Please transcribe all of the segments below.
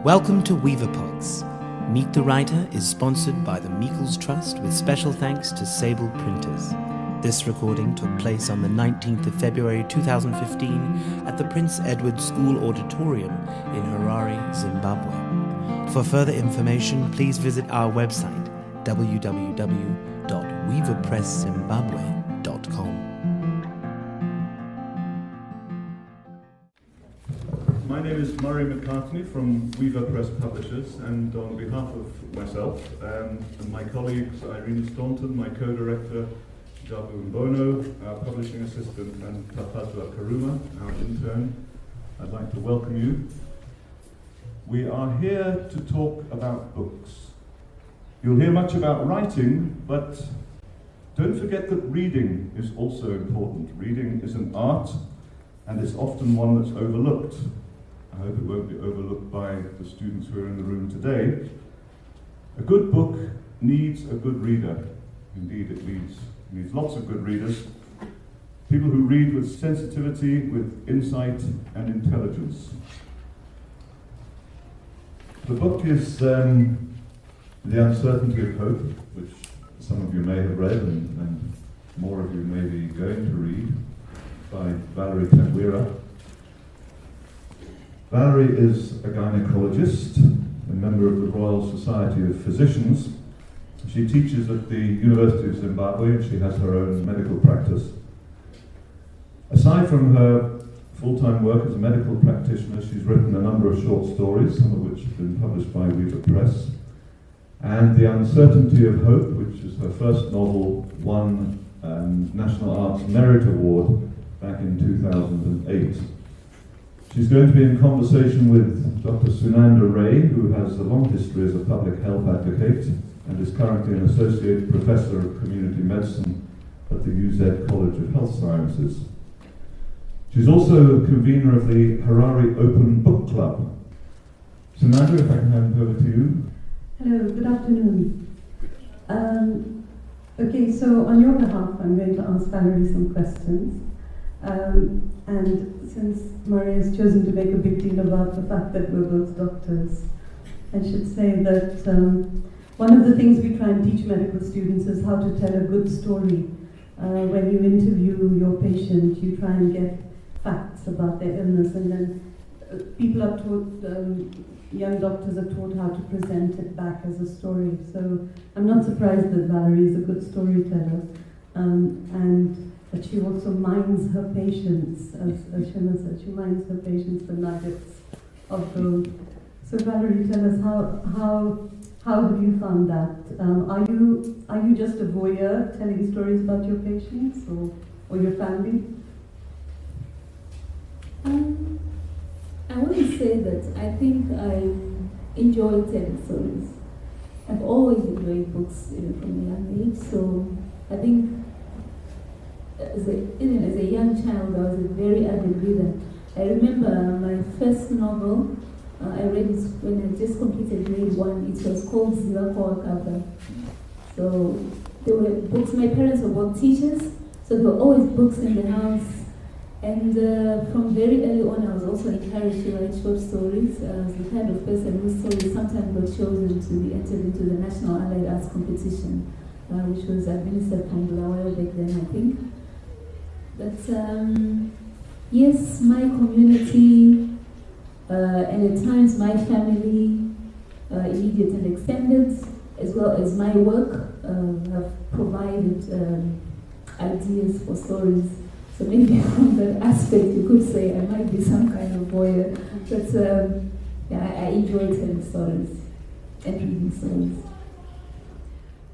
Welcome to WeaverPods. Meet the Writer is sponsored by the Meikles Trust with special thanks to Sable Printers. This recording took place on the 19th of February 2015 at the Prince Edward School Auditorium in Harare, Zimbabwe. For further information, please visit our website www.weaverpresszimbabwe.com. My name is Murray McCartney from Weaver Press Publishers, and on behalf of myself and my colleagues Irene Staunton, my co-director, Jabu Mbono, our publishing assistant, and Tapatua Karuma, our intern, I'd like to welcome you. We are here to talk about books. You'll hear much about writing, but don't forget that reading is also important. Reading is an art, and it's often one that's overlooked. I hope it won't be overlooked by the students who are in the room today. A good book needs a good reader. Indeed, it needs lots of good readers. People who read with sensitivity, with insight and intelligence. The book is The Uncertainty of Hope, which some of you may have read and more of you may be going to read, by Valerie Tagbira. Valerie is a gynecologist, a member of the Royal Society of Physicians. She teaches at the University of Zimbabwe and she has her own medical practice. Aside from her full-time work as a medical practitioner, she's written a number of short stories, some of which have been published by Weaver Press. And The Uncertainty of Hope, which is her first novel, won National Arts Merit Award back in 2008. She's going to be in conversation with Dr. Sunanda Ray, who has a long history as a public health advocate and is currently an Associate Professor of Community Medicine at the UZ College of Health Sciences. She's also a convener of the Harare Open Book Club. Sunanda, if I can hand it over to you. Hello, good afternoon. Okay, so on your behalf, I'm going to ask Valerie some questions. And since Murray has chosen to make a big deal about the fact that we're both doctors, I should say that one of the things we try and teach medical students is how to tell a good story. When you interview your patient, you try and get facts about their illness, and then people are taught, young doctors are taught how to present it back as a story. So I'm not surprised that Valerie is a good storyteller, and that she also minds her patients, as Shima said, she minds her patients the nuggets of gold. So Valerie, tell us how have you found that? Are you just a voyeur telling stories about your patients or your family? I wouldn't say that. I think I enjoy telling stories. I've always enjoyed books, even from a young age. So I think, even as a young child, I was a very avid reader. I remember my first novel. I read it when I just completed grade 1. It was called Zivakoa Kava. So there were books. My parents were both teachers, so there were always books in the house. And from very early on, I was also encouraged to write short stories. I was the kind of person whose stories sometimes got chosen to be entered into the National Allied Arts Competition, which was administered from Bulawayo back then, I think. But yes, my community, and at times my family, immediate and extended, as well as my work, have provided ideas for stories. So maybe from that aspect, you could say I might be some kind of voyeur. But yeah, I enjoy telling stories and reading stories.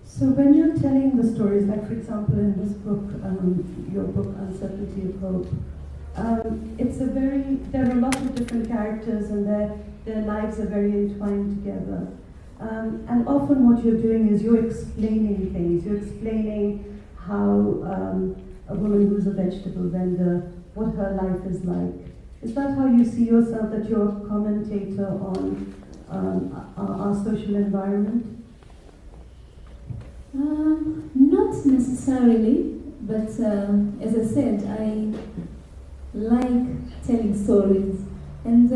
So when you're telling the stories, like for example in this book, your book Uncertainty of Hope, there are a lot of different characters and their lives are very entwined together. And often what you're doing is you're explaining things. You're explaining how a woman who's a vegetable vendor, what her life is like. Is that how you see yourself, that you're a commentator on our social environment? Not necessarily, but as I said, I like telling stories, and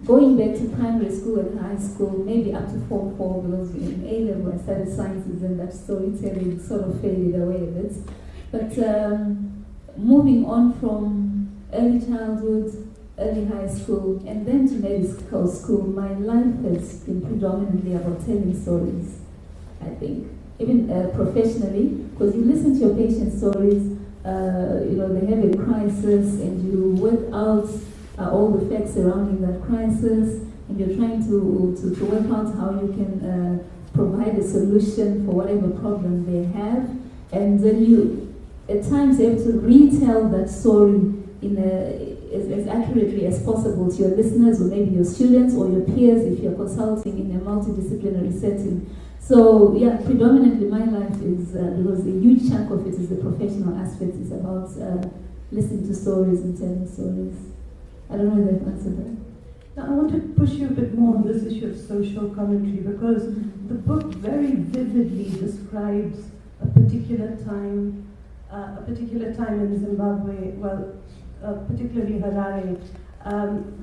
going back to primary school and high school, maybe up to Form 4, because in A-level I studied sciences and that storytelling sort of faded away a bit. But moving on from early childhood, early high school, and then to medical school, my life has been predominantly about telling stories, I think. Even professionally, because you listen to your patients' stories, they have a crisis and you work out all the facts surrounding that crisis, and you're trying to work out how you can provide a solution for whatever problem they have, and then you at times have to retell that story in as accurately as possible to your listeners, or maybe your students or your peers if you're consulting in a multidisciplinary setting. So yeah, predominantly my life is, because a huge chunk of it is the professional aspect. It's about listening to stories and telling stories. I don't know if I've answered that. Now, I want to push you a bit more on this issue of social commentary, because the book very vividly describes a particular time in Zimbabwe, particularly Harare,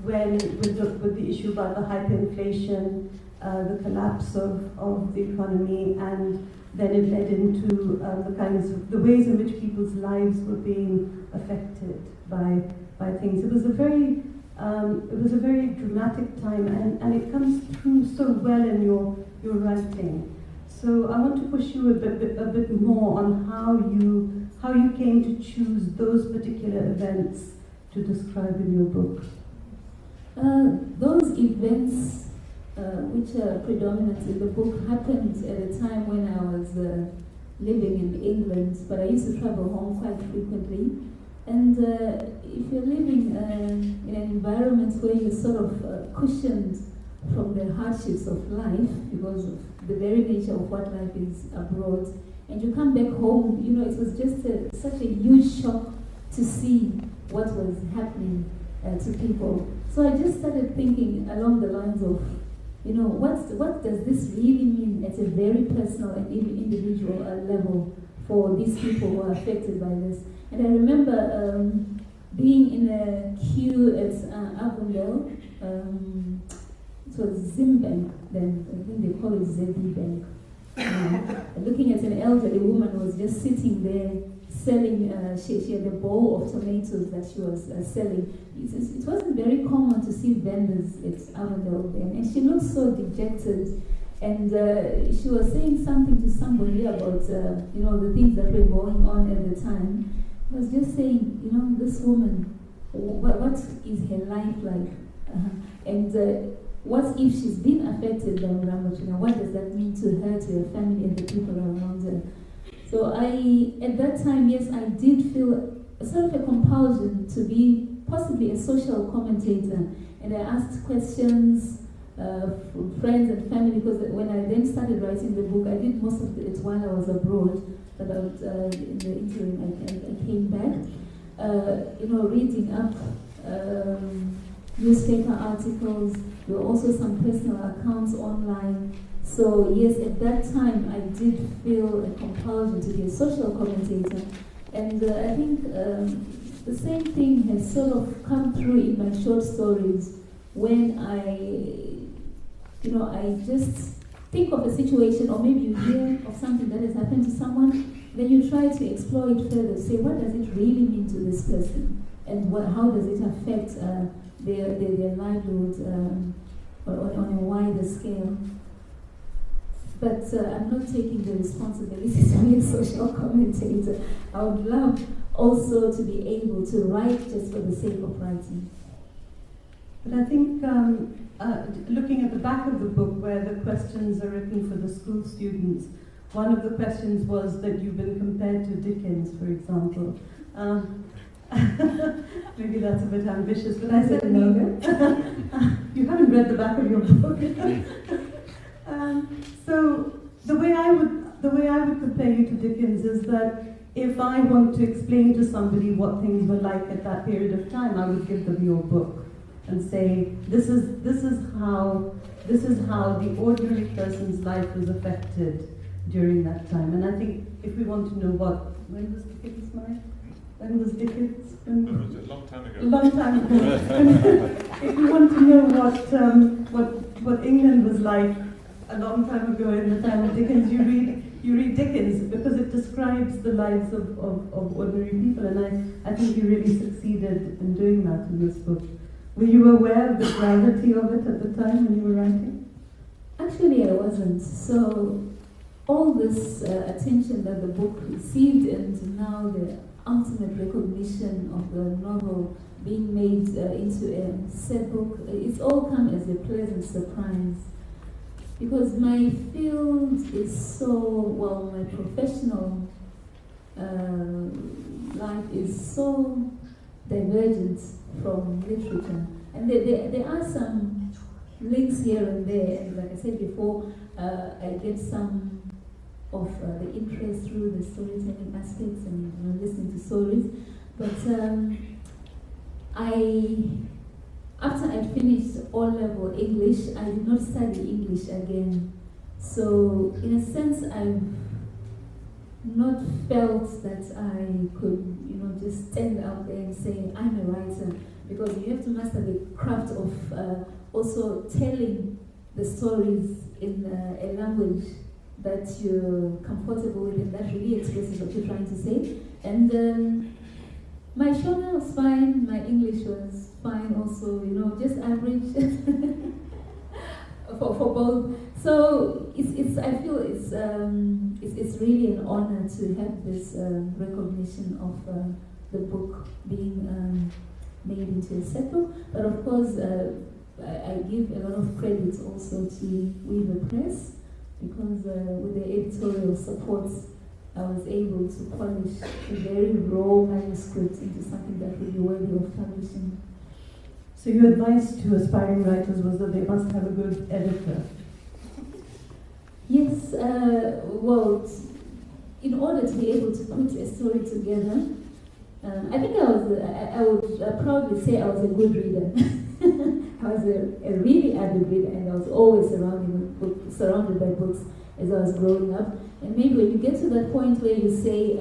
when with the issue about the hyperinflation, the collapse of the economy, and then it led into the ways in which people's lives were being affected by things. It was a very dramatic time, and it comes through so well in your writing. So I want to push you a bit more on how you came to choose those particular events to describe in your book. Those events, which are predominant in the book, happened at a time when I was living in England, but I used to travel home quite frequently. And if you're living in an environment where you're sort of cushioned from the hardships of life because of the very nature of what life is abroad, and you come back home, it was just such a huge shock to see what was happening to people. So I just started thinking along the lines of, what does this really mean at a very personal and individual level for these people who are affected by this? And I remember being in a queue at Avondale. It was Zimbank then, I think they call it ZD Bank. Looking at an elderly woman who was just sitting there selling, she had a bowl of tomatoes that she was selling. It wasn't very common to see vendors at Avondale then, and she looked so dejected. And she was saying something to somebody about, the things that were going on at the time. I was just saying, this woman, what is her life like? And what if she's been affected by Mrambo? What does that mean to her, to her family, and the people around her? So at that time, yes, I did feel sort of a compulsion to be possibly a social commentator. And I asked questions from friends and family, because when I then started writing the book, I did most of it while I was abroad. About in the interim, I came back, reading up newspaper articles. There were also some personal accounts online. So yes, at that time, I did feel a compulsion to be a social commentator. And I think the same thing has sort of come through in my short stories when I just think of a situation, or maybe you hear of something that has happened to someone, then you try to explore it further, say what does it really mean to this person, and how does it affect their livelihood on a wider scale. But I'm not taking the responsibility to be a social commentator. I would love also to be able to write just for the sake of writing. But I think looking at the back of the book where the questions are written for the school students, one of the questions was that you've been compared to Dickens, for example. Maybe that's a bit ambitious, but I said no. You haven't read the back of your book. So the way I would compare you to Dickens is that if I want to explain to somebody what things were like at that period of time, I would give them your book and say, this is how the ordinary person's life was affected during that time. And I think if we want to know when was Dickens married? When was Dickens? It was a long time ago. A long time ago. if you want to know what England was like a long time ago in the time of Dickens, you read Dickens, because it describes the lives of ordinary people, and I think you really succeeded in doing that in this book. Were you aware of the gravity of it at the time when you were writing? Actually, I wasn't. So all this attention that the book received, and now the ultimate recognition of the novel being made into a set book, it's all come as a pleasant surprise. Because my field is so, well, my professional life is so divergent from literature. And there are some links here and there, and like I said before, I get some of the interest through the storytelling aspects and listening to stories. But after I finished O-level English, I did not study English again. So in a sense, I've not felt that I could, just stand out there and say, I'm a writer. Because you have to master the craft of also telling the stories in a language that you're comfortable with and that really expresses what you're trying to say. And my Shona was fine, my English was fine also, just average for both. So I feel it's really an honor to have this recognition of the book being made into a set book. But of course, I give a lot of credit also to Weaver Press, because with the editorial support, I was able to polish a very raw manuscript into something that would be worthy of publishing. So your advice to aspiring writers was that they must have a good editor? Yes, well, in order to be able to put a story together, I think I would proudly say I was a good reader. I was a really avid reader, and I was always surrounded by books as I was growing up. And maybe when you get to that point where you say,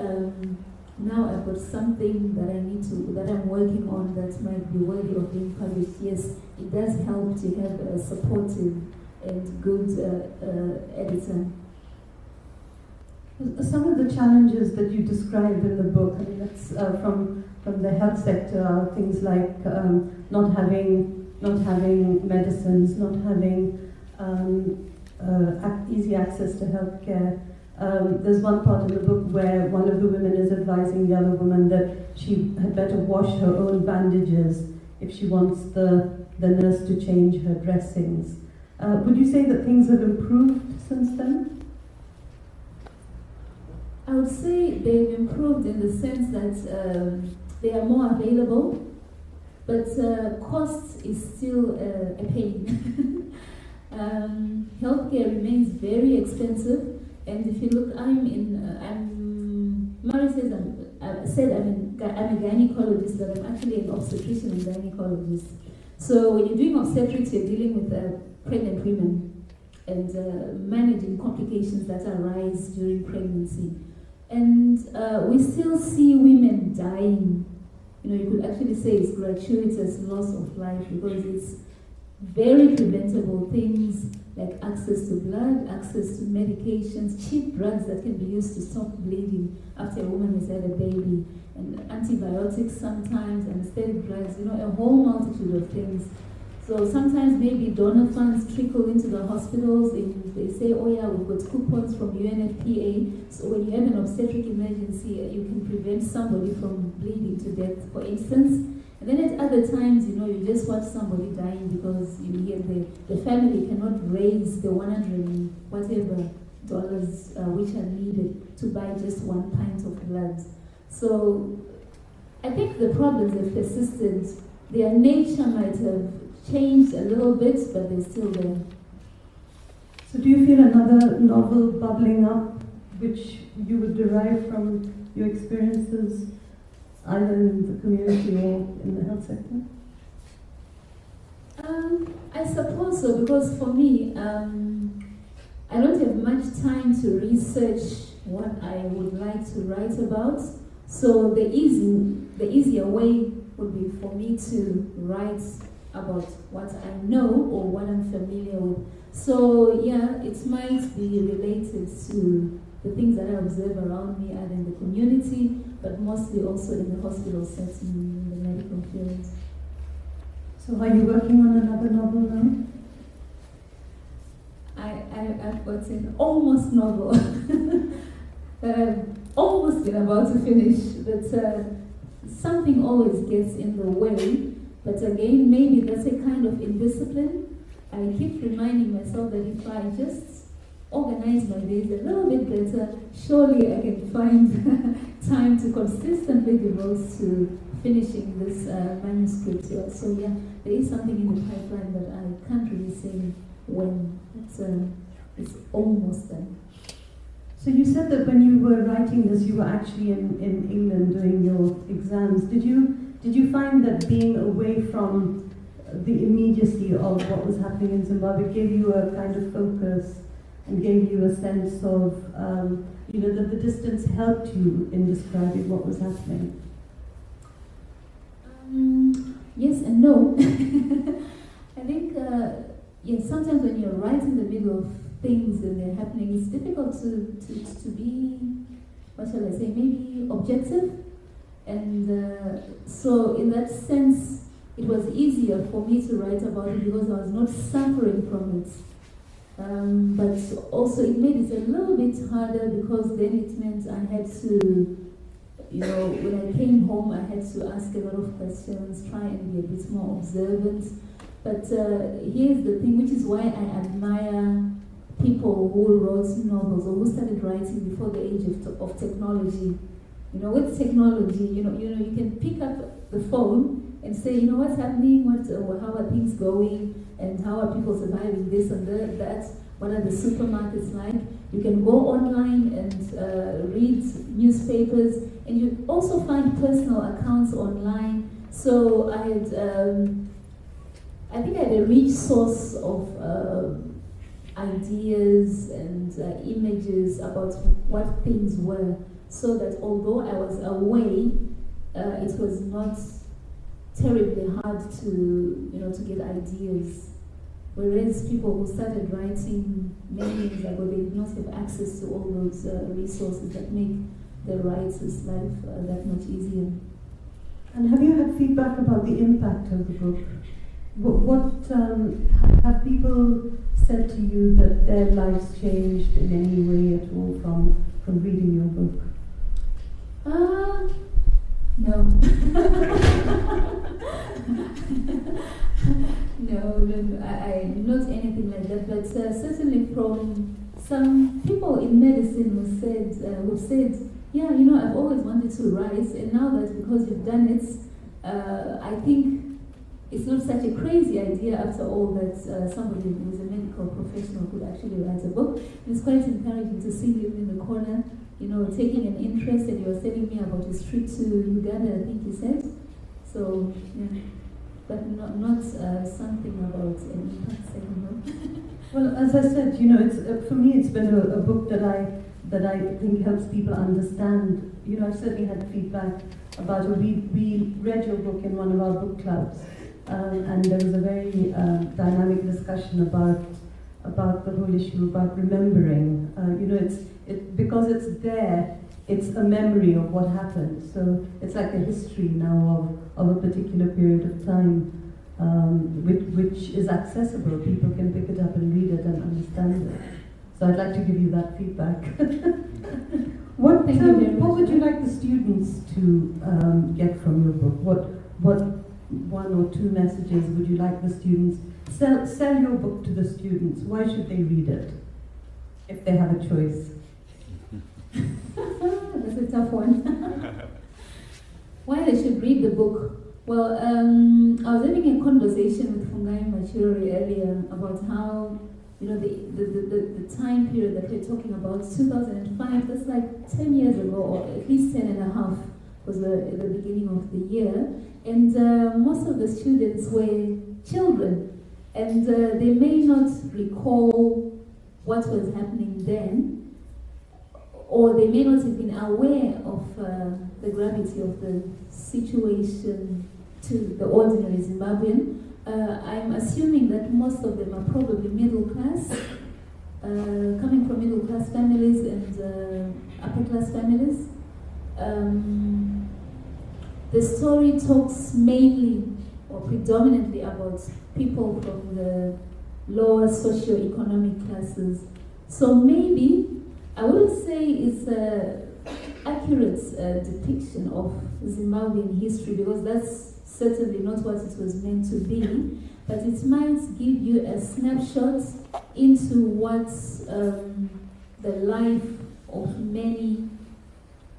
now I've got something that I'm working on that might be worthy of being published, yes, it does help to have a supportive and good editor. Some of the challenges that you describe in the book, that's from the health sector, are things like not having medicines, not having easy access to healthcare. There's one part in the book where one of the women is advising the other woman that she had better wash her own bandages if she wants the nurse to change her dressings. Would you say that things have improved since then? I would say they've improved in the sense that they are more available, but cost is still a pain. Healthcare remains very expensive, and if you look, Mary says I'm a gynecologist, but I'm actually an obstetrician and gynecologist. So when you're doing obstetrics, you're dealing with pregnant women and managing complications that arise during pregnancy. And we still see women dying. You could actually say it's gratuitous loss of life, because it's very preventable things like access to blood, access to medications, cheap drugs that can be used to stop bleeding after a woman has had a baby, and antibiotics sometimes, anesthetic drugs, a whole multitude of things. So sometimes maybe donor funds trickle into the hospitals, and they say, oh yeah, we've got coupons from UNFPA, so when you have an obstetric emergency, you can prevent somebody from bleeding to death, for instance. And then at other times, you just watch somebody dying because you hear the family cannot raise the $100 dollars which are needed to buy just 1 pint of blood. So I think the problems have persisted. Their nature might have changed a little bit, but they're still there. So do you feel another novel bubbling up which you would derive from your experiences either in the community or in the health sector? I suppose so, because for me, I don't have much time to research what I would like to write about. So the easier way would be for me to write about what I know or what I'm familiar with. So yeah, it might be related to the things that I observe around me and in the community, but mostly also in the hospital setting, in the medical field. So are you working on another novel now? I've got an almost novel that I've almost been about to finish, but something always gets in the way. But again, maybe that's a kind of indiscipline. I keep reminding myself that if I just organize my days a little bit better, surely I can find time to consistently devote to finishing this manuscript here. So yeah, there is something in the pipeline, but I can't really say when. It's almost done. So you said that when you were writing this, you were actually in England doing your exams. Did you find that being away from the immediacy of what was happening in Zimbabwe gave you a kind of focus and gave you a sense of, that the distance helped you in describing what was happening? Yes and no. I think, yes, sometimes when you're right in the middle of things and they're happening, it's difficult to be, what shall I say, maybe objective. And so in that sense, it was easier for me to write about it because I was not suffering from it. But also it made it a little bit harder because then it meant I had to, when I came home, I had to ask a lot of questions, try and be a bit more observant. But here's the thing, which is why I admire people who wrote novels or who started writing before the age of technology. With technology, you can pick up the phone and say, what's happening, how are things going, and how are people surviving this and that, what are the supermarkets like. You can go online and read newspapers, and you also find personal accounts online. So I think I had a rich source of ideas and images about what things were, so that although I was away, it was not terribly hard to get ideas. Whereas people who started writing many years ago, they did not have access to all those resources that make the writer's life that much easier. And have you had feedback about the impact of the book? What have people said to you that their lives changed in any way at all from reading your book? No. No, I not anything like that. But certainly from some people in medicine who said, yeah, I've always wanted to write, and now that because you've done it, I think it's not such a crazy idea after all that somebody who is a medical professional could actually write a book. It's quite encouraging to see him in the corner, taking an interest, and he was telling me about his trip to Uganda, I think he said. So, yeah. But not something about an impact segment. Well, as I said, it's for me, it's been a book that I think helps people understand. I've certainly had feedback about it. We read your book in one of our book clubs. And there was a very dynamic discussion about the whole issue about remembering. Because it's there, it's a memory of what happened. So it's like a history now of a particular period of time, which is accessible. People can pick it up and read it and understand it. So I'd like to give you that feedback. What would you like the students to get from your book? What one or two messages would you like the students? Sell your book to the students. Why should they read it if they have a choice? That's a tough one. Why they should read the book? Well, I was having a conversation with Fungai Machirori earlier about how, the time period that we're talking about, 2005, that's like 10 years ago, or at least 10 and a half, was the beginning of the year. And most of the students were children, and they may not recall what was happening then, or they may not have been aware of the gravity of the situation to the ordinary Zimbabwean. I'm assuming that most of them are probably middle class, coming from middle class families and upper class families. The story talks mainly or predominantly about people from the lower socio-economic classes. So maybe I wouldn't say it's an accurate depiction of Zimbabwean history, because that's certainly not what it was meant to be, but it might give you a snapshot into what the life of many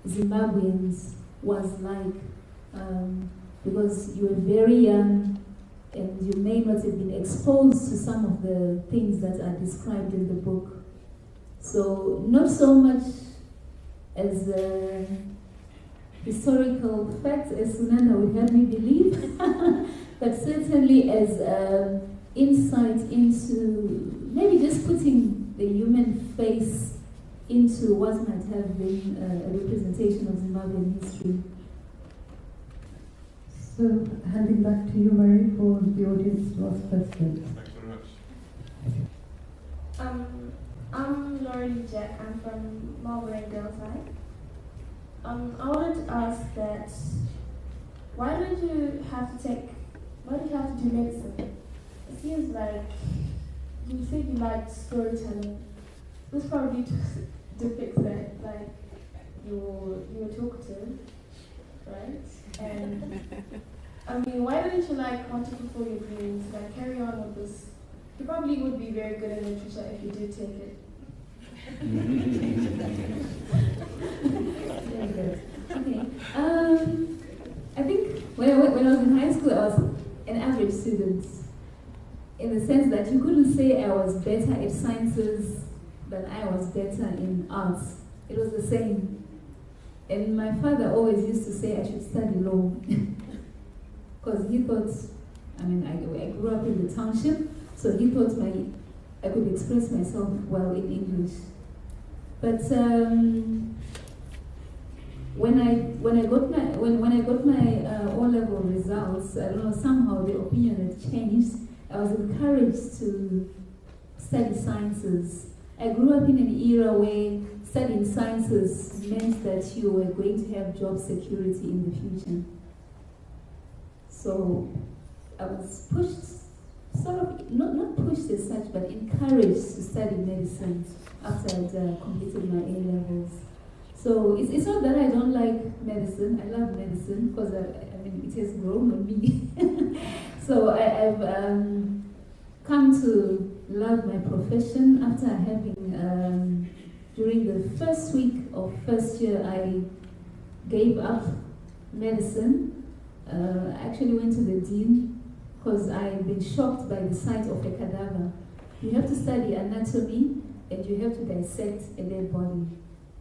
Zimbabweans was like, because you were very young and you may not have been exposed to some of the things that are described in the book. So not so much as historical facts, as Sunanda would have me believe, but certainly as insight into maybe just putting the human face into what might have been a representation of Zimbabwean history. So, handing back to you, Marie, for the audience to ask questions. Thanks very much. I'm Laurie Jack. I'm from Melbourne, Girlside. I wanted to ask that why do you have to do medicine? It seems like you said you liked storytelling. This probably depicts that, like you were talkative, right? And I mean, why don't you want to fulfill your dreams, like carry on with this? You probably would be very good at literature if you did take it. Very good. Okay. I think when I was in high school, I was an average student, in the sense that you couldn't say I was better at sciences than I was better in arts. It was the same. And my father always used to say I should study law, because he thought, I grew up in the township, so he thought I could express myself well in English. But when I got my O-level results, I don't know, somehow the opinion had changed. I was encouraged to study sciences. I grew up in an era where studying sciences meant that you were going to have job security in the future. So I was pushed, sort of, not pushed as such, but encouraged to study medicine after I'd completed my A-levels. So it's not that I don't like medicine. I love medicine because it has grown on me. So I've come to love my profession after having, during the first week of first year, I gave up medicine. I actually went to the dean because I had been shocked by the sight of a cadaver. You have to study anatomy and you have to dissect a dead body.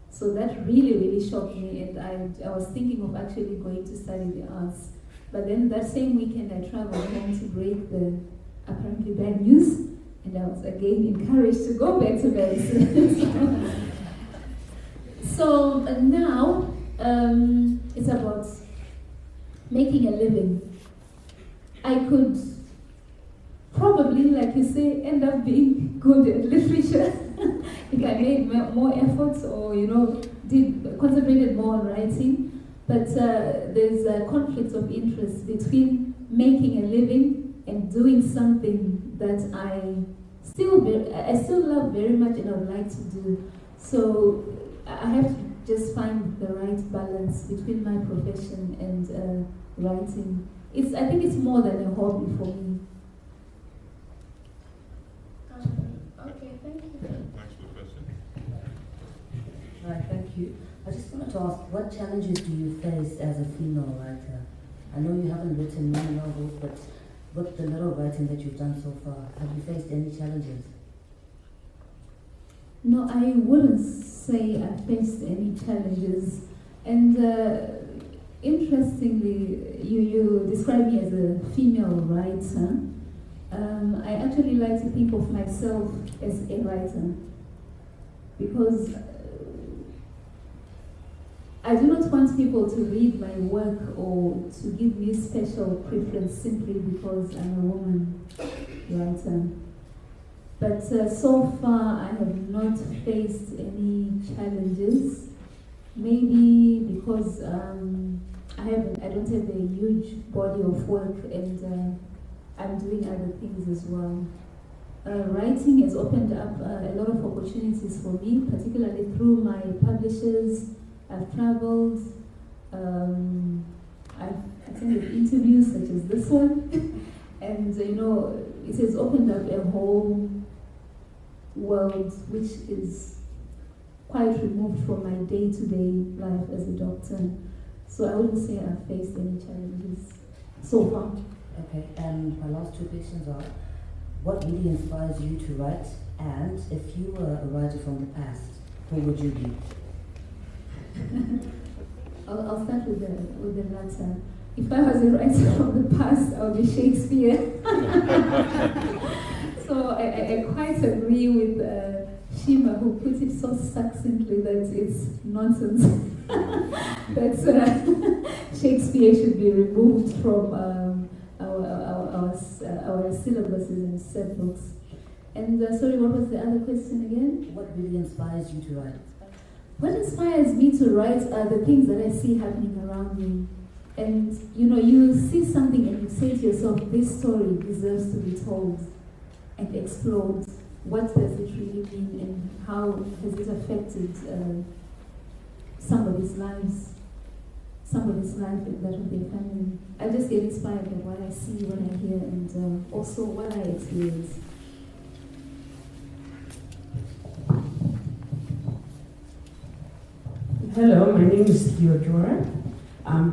So that really, really shocked me, and I was thinking of actually going to study the arts. But then that same weekend I traveled home to break the apparently bad news, and I was again encouraged to go back to medicine. So now it's about making a living. I could probably, like you say, end up being good at literature if I made more efforts or, concentrated more on writing. But there's a conflict of interest between making a living and doing something that I still love very much and I would like to do. So I have to just find the right balance between my profession and writing. I think it's more than a hobby for me. Okay, thank you. Thanks for the question. Right, thank you. I just wanted to ask, what challenges do you face as a female writer? I know you haven't written many novels, but with the little writing that you've done so far, have you faced any challenges? No, I wouldn't say I faced any challenges. And interestingly, you describe me as a female writer. I actually like to think of myself as a writer, because I do not want people to read my work or to give me special preference simply because I'm a woman writer. But so far, I have not faced any challenges. Maybe because I don't have a huge body of work, and I'm doing other things as well. Writing has opened up a lot of opportunities for me, particularly through my publishers. I've traveled, I've attended interviews such as this one, and it has opened up a whole world which is quite removed from my day-to-day life as a doctor. So I wouldn't say I've faced any challenges so far. Okay, and my last two questions are, what really inspires you to write? And if you were a writer from the past, who would you be? I'll start with the latter. If I was a writer from the past, I would be Shakespeare. So I quite agree with Shima, who put it so succinctly that it's nonsense. That Shakespeare should be removed from our syllabuses and set books. And sorry, what was the other question again? What really inspires you to write? What inspires me to write are the things that I see happening around me. And you see something and you say to yourself, this story deserves to be told and explored. What does it really mean and how has it affected somebody's life and that of their family? I just get inspired by what I see, what I hear, and also what I experience. Hello, my name is Theodora.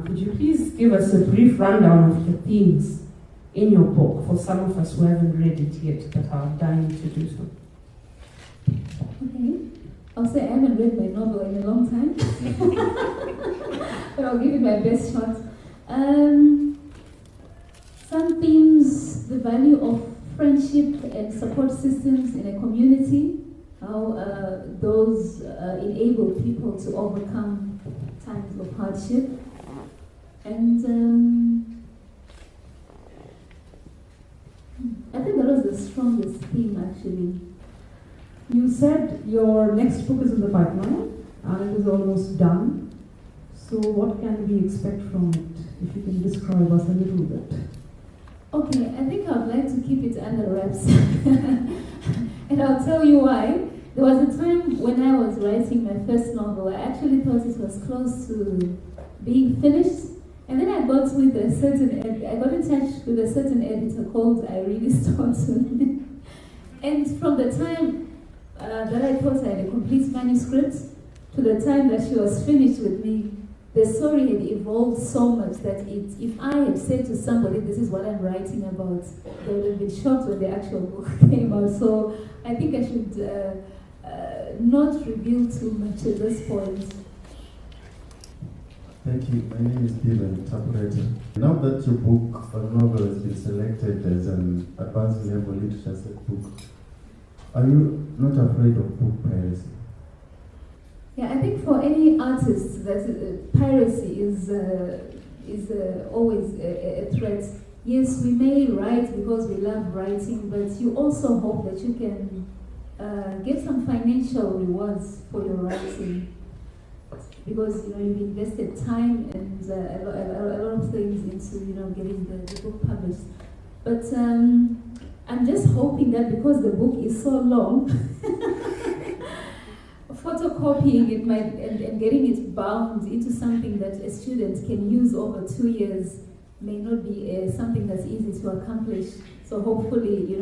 Could you please give us a brief rundown of the themes in your book for some of us who haven't read it yet but are dying to do so? Okay. I'll say I haven't read my novel in a long time, but I'll give it my best shot. Some themes, the value of friendship and support systems in a community, how those enable people to overcome times of hardship. And I think that was the strongest theme, actually. You said your next book is in the pipeline and it is almost done. So what can we expect from it? If you can describe us a little bit. Okay, I think I'd like to keep it under wraps. And I'll tell you why. There was a time when I was writing my first novel, I actually thought it was close to being finished. And then I got in touch with a certain editor called Irene Staunton. And from the time that I thought I had a complete manuscript to the time that she was finished with me, the story had evolved so much that if I had said to somebody, this is what I'm writing about, they would have been shocked when the actual book came out. So I think I should not reveal too much at this point. Thank you. My name is Dylan Tapureta. Now that your book or novel has been selected as an advanced level literature set book, are you not afraid of book piracy? Yeah, I think for any artist, that piracy is always a threat. Yes, we may write because we love writing, but you also hope that you can get some financial rewards for your writing, because you've invested time and a lot of things into getting the book published. But I'm just hoping that because the book is so long, photocopying it and getting it bound into something that a student can use over 2 years may not be something that's easy to accomplish. So hopefully,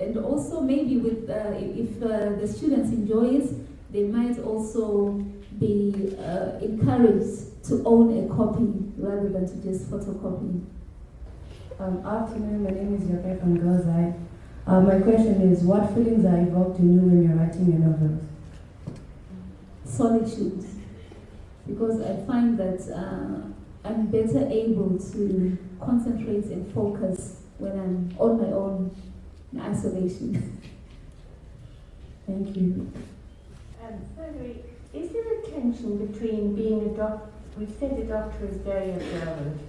and also maybe with if the students enjoy it, they might also be encouraged to own a copy rather than to just photocopy. Afternoon, my name is Yoke from Girls Eye. My question is, what feelings are evoked in you when you're writing your novels? Solitude, because I find that I'm better able to concentrate and focus when I'm on my own in isolation. Thank you. Frederick, is there a tension between being a doctor? We've said a doctor is very observant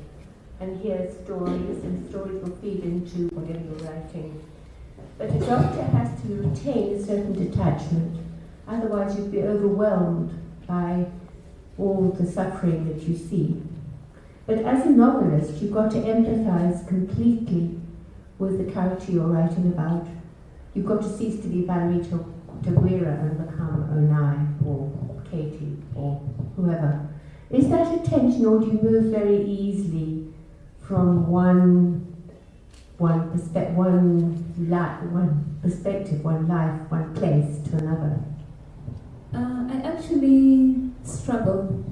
and hears stories, and stories will feed into whatever you're writing. But a doctor has to retain a certain detachment, otherwise you'd be overwhelmed by all the suffering that you see. But as a novelist, you've got to empathize completely with the character you're writing about. You've got to cease to be Valerie Taguira and become Onai or Katie or whoever. Is that a tension, or do you move very easily from one perspective, one life, one place to another? I actually struggle.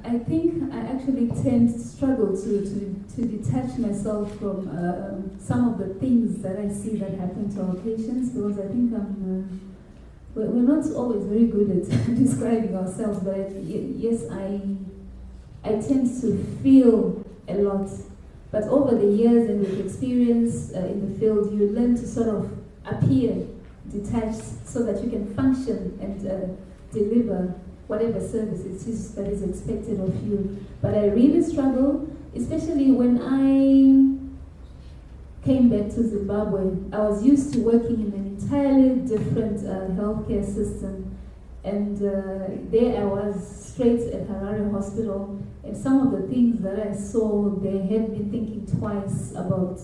I think I actually tend to struggle to detach myself from some of the things that I see that happen to our patients, because I think we're not always very good at describing ourselves, but yes, I tend to feel a lot. But over the years and with experience in the field, you learn to sort of appear detached so that you can function and deliver whatever service it is that is expected of you. But I really struggle, especially when I came back to Zimbabwe. I was used to working in an entirely different healthcare system, and there I was straight at Harare Hospital, and some of the things that I saw, they had me thinking twice about,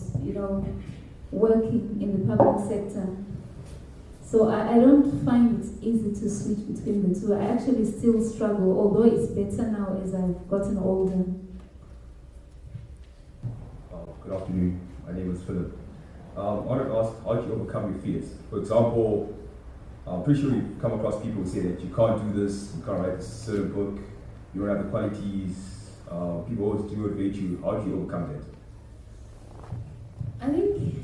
working in the public sector. So I don't find it easy to switch between the two. I actually still struggle, although it's better now as I've gotten older. Good afternoon. My name is Philip. I wanted to ask, how do you overcome your fears? For example, I'm pretty sure you've come across people who say that you can't do this, you can't write a certain book, you don't have the qualities, people always demotivate you. How do you overcome that? I think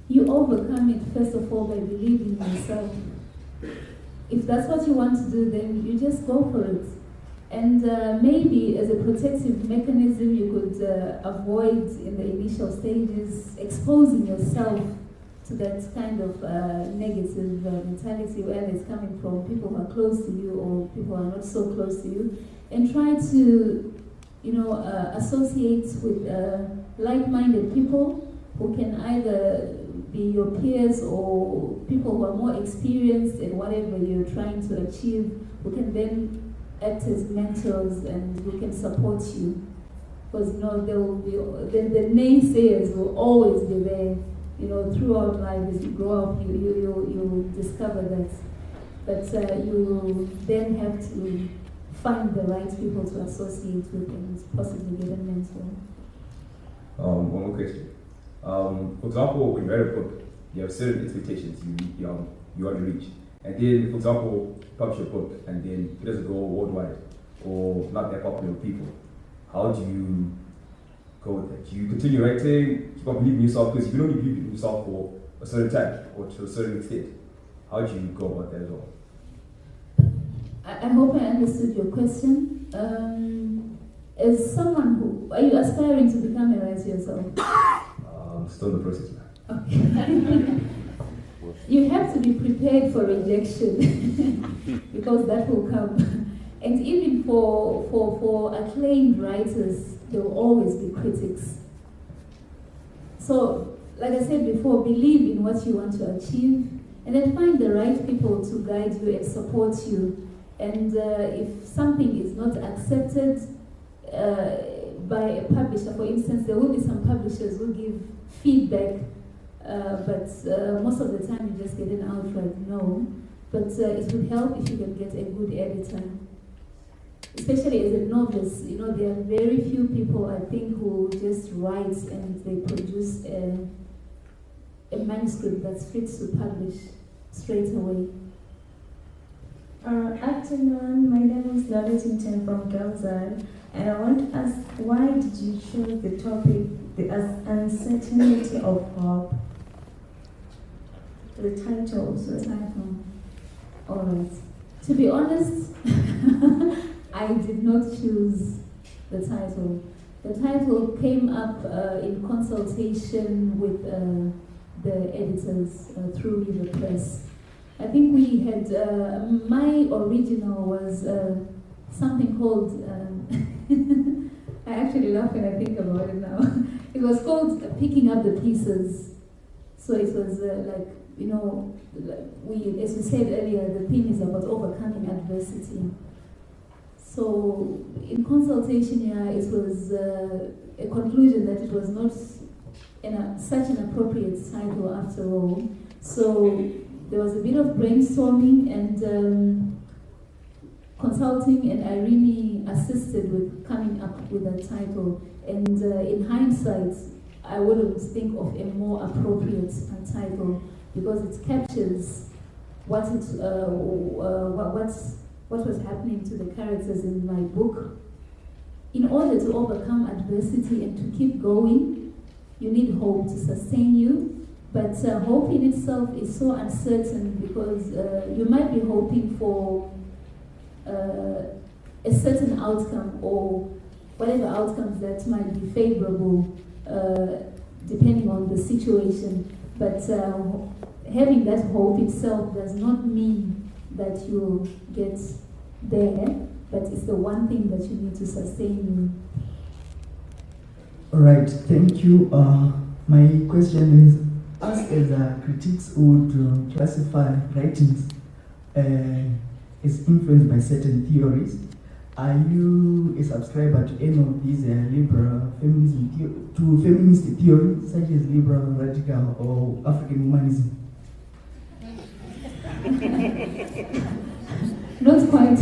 you overcome it first of all by believing in yourself. If that's what you want to do, then you just go for it. And maybe as a protective mechanism, you could avoid in the initial stages exposing yourself to that kind of negative mentality, whether it's coming from people who are close to you or people who are not so close to you, and try to, associate with like-minded people who can either be your peers or people who are more experienced in whatever you're trying to achieve, who can then act as mentors and who can support you. Because there will be the naysayers will always be there. Throughout life, as you grow up, you discover that. But you then have to find the right people to associate with and possibly get a mentor. One more question. For example, when you write a book, you have certain expectations you want to reach. And then, for example, publish a book and then it doesn't go worldwide or not that popular with people. How do you go with that? Do you continue writing, keep on believing in yourself? Because you can only believe in yourself for a certain time or to a certain extent. How do you go about that as well? I hope I understood your question. As someone who, are you aspiring to become a writer yourself? I'm still in the process, man. Okay. You have to be prepared for rejection because that will come. And even for acclaimed writers, there will always be critics. So, like I said before, believe in what you want to achieve and then find the right people to guide you and support you. And if something is not accepted by a publisher, for instance, there will be some publishers who give feedback, but most of the time you just get an outright no. But it would help if you can get a good editor. Especially as a novice, there are very few people, I think, who just write and they produce a manuscript that's fit to publish straight away. Afternoon, my name is Loretta from Galzad, and I want to ask, why did you choose the topic, the uncertainty of hope? The title also. The title. All right. To be honest, I did not choose the title. The title came up in consultation with the editors through the press. I think we had, my original was something called, I actually laugh when I think about it now. It was called Picking Up the Pieces. So it was like, you know, as we said earlier, the theme is about overcoming adversity. So in consultation, it was a conclusion that it was not such an appropriate title after all. So there was a bit of brainstorming and consulting, and Irene assisted with coming up with a title. And in hindsight, I wouldn't think of a more appropriate title because it captures what was happening to the characters in my book. In order to overcome adversity and to keep going, you need hope to sustain you. But hope in itself is so uncertain because you might be hoping for a certain outcome or whatever outcomes that might be favorable depending on the situation. But having that hope itself does not mean that you'll get there, but it's the one thing that you need to sustain you. All right, thank you. My question is, us as critics would classify writings is influenced by certain theories. Are you a subscriber to any of these liberal feminist theories, such as liberal, radical, or African humanism? Not quite.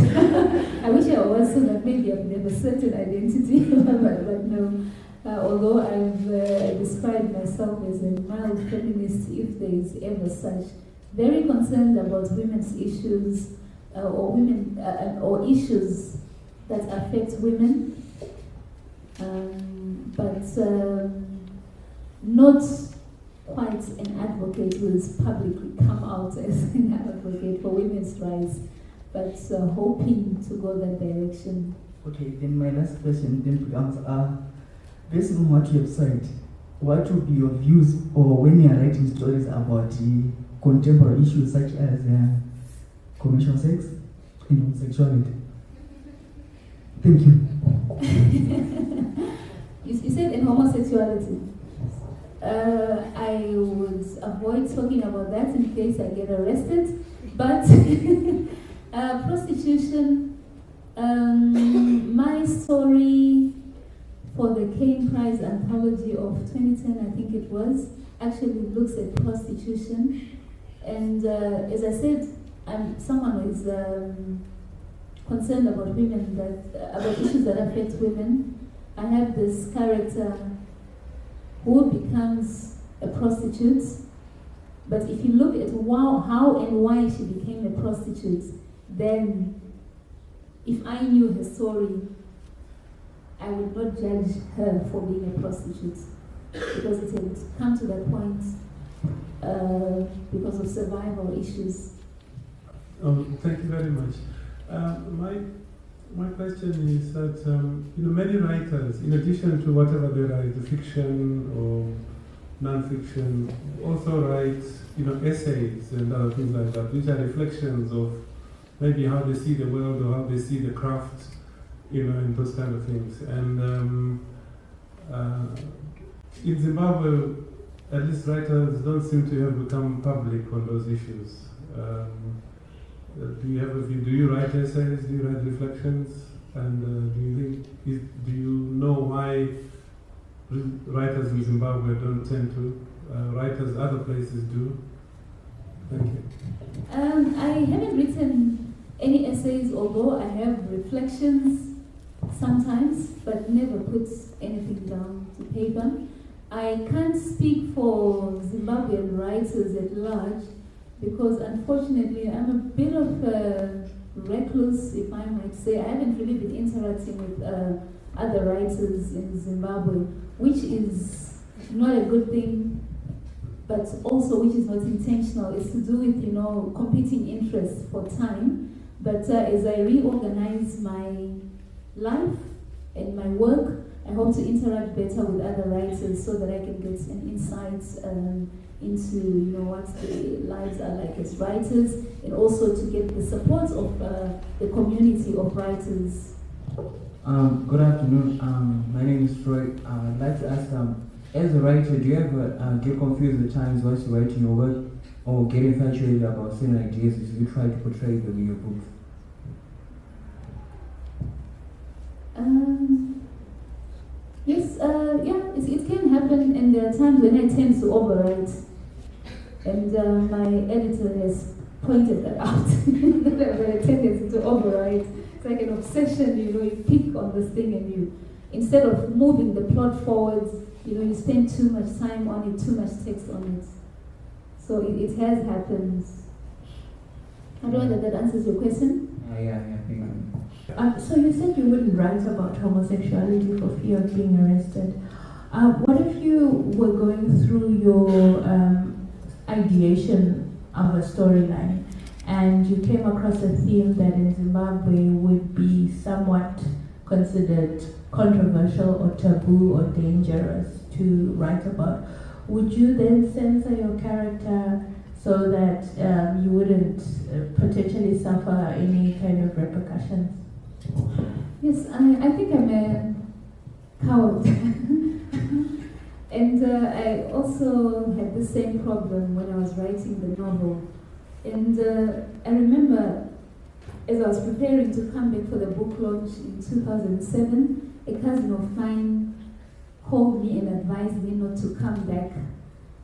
I wish I was, so that maybe I would have a certain identity, but no. Although I've described myself as a mild feminist, if there is ever such, very concerned about women's issues or issues that affect women, but not quite an advocate who has publicly come out as an advocate for women's rights, but hoping to go that direction. Okay, then my last question then becomes, based on what you have said, what would be your views, or when you are writing stories about contemporary issues such as commercial sex and homosexuality? Thank you. You said in homosexuality. I would avoid talking about that in case I get arrested, but prostitution, my story for the Kane Prize Anthology of 2010, I think it was, actually looks at prostitution. And as I said, I'm someone who is concerned about women, about issues that affect women. I have this character who becomes a prostitute, but if you look at how and why she became a prostitute, then if I knew her story, I would not judge her for being a prostitute, because it had come to that point because of survival issues. Thank you very much. My question is that many writers, in addition to whatever they write, the fiction or non-fiction, also write essays and other things like that, which are reflections of maybe how they see the world or how they see the craft, and those kind of things. And in Zimbabwe, at least writers don't seem to have become public on those issues. Do you have a view? Do you write essays? Do you write reflections? And do you know why writers in Zimbabwe don't tend to? Writers other places do. Thank you. I haven't written any essays, although I have reflections sometimes, but never put anything down to paper. I can't speak for Zimbabwean writers at large, because unfortunately I'm a bit of a recluse, if I might say. I haven't really been interacting with other writers in Zimbabwe, which is not a good thing, but also which is not intentional. It's to do with, competing interests for time. But as I reorganize my life and my work, I hope to interact better with other writers so that I can get an insight into what the lives are like as writers, and also to get the support of the community of writers. Good afternoon. My name is Troy. I'd like to ask, as a writer, do you ever get confused at times whilst you're writing your work, or get infatuated about certain ideas as you try to portray them in your books? Yes, it can happen, and there are times when I tend to overwrite, and my editor has pointed that out, that I have a tendency to overwrite. It's like an obsession, you pick on this thing and you, instead of moving the plot forward, you spend too much time on it, too much text on it. So it has happened. I don't know that answers your question. Yeah, thank you. So you said you wouldn't write about homosexuality for fear of being arrested. What if you were going through your ideation of a storyline and you came across a theme that in Zimbabwe would be somewhat considered controversial or taboo or dangerous to write about? Would you then censor your character so that you wouldn't potentially suffer any kind of repercussions? Yes, I think I'm a coward. And I also had the same problem when I was writing the novel. And I remember as I was preparing to come back for the book launch in 2007, a cousin of mine called me and advised me not to come back.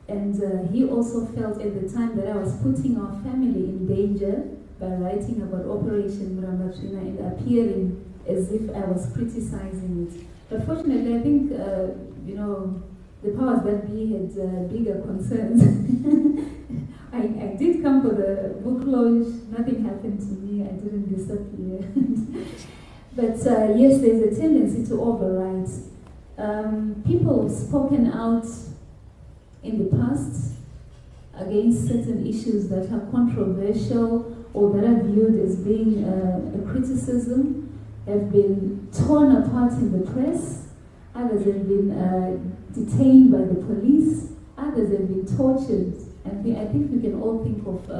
And he also felt at the time that I was putting our family in danger by writing about Operation Murambachina and appearing as if I was criticizing it. But fortunately, I think, the powers that be had bigger concerns. I did come for the book launch, nothing happened to me, I didn't disappear. But yes, there's a tendency to overwrite. People have spoken out in the past against certain issues that are controversial or that are viewed as being a criticism, have been torn apart in the press, others have been detained by the police, others have been tortured. And I think we can all think of,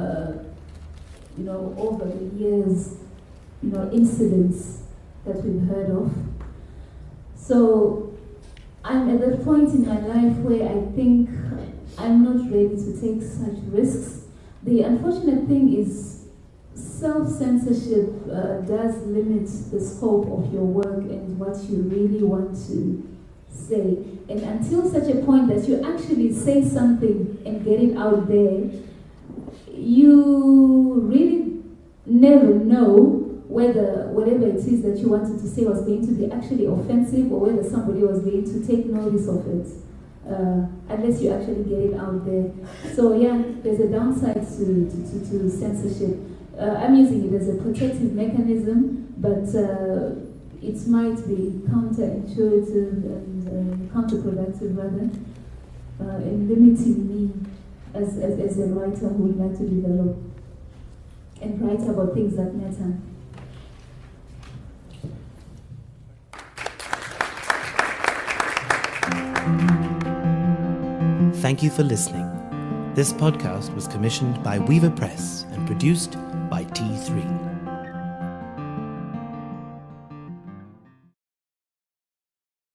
over the years, incidents that we've heard of. So I'm at that point in my life where I think I'm not ready to take such risks. The unfortunate thing is self-censorship does limit the scope of your work and what you really want to say. And until such a point that you actually say something and get it out there, you really never know whether whatever it is that you wanted to say was going to be actually offensive or whether somebody was going to take notice of it, unless you actually get it out there. So yeah, there's a downside to censorship. I'm using it as a protective mechanism, but it might be counterintuitive and counterproductive rather, in limiting me as a writer who would like to develop and write about things that matter. Thank you for listening. This podcast was commissioned by Weaver Press and produced by T3.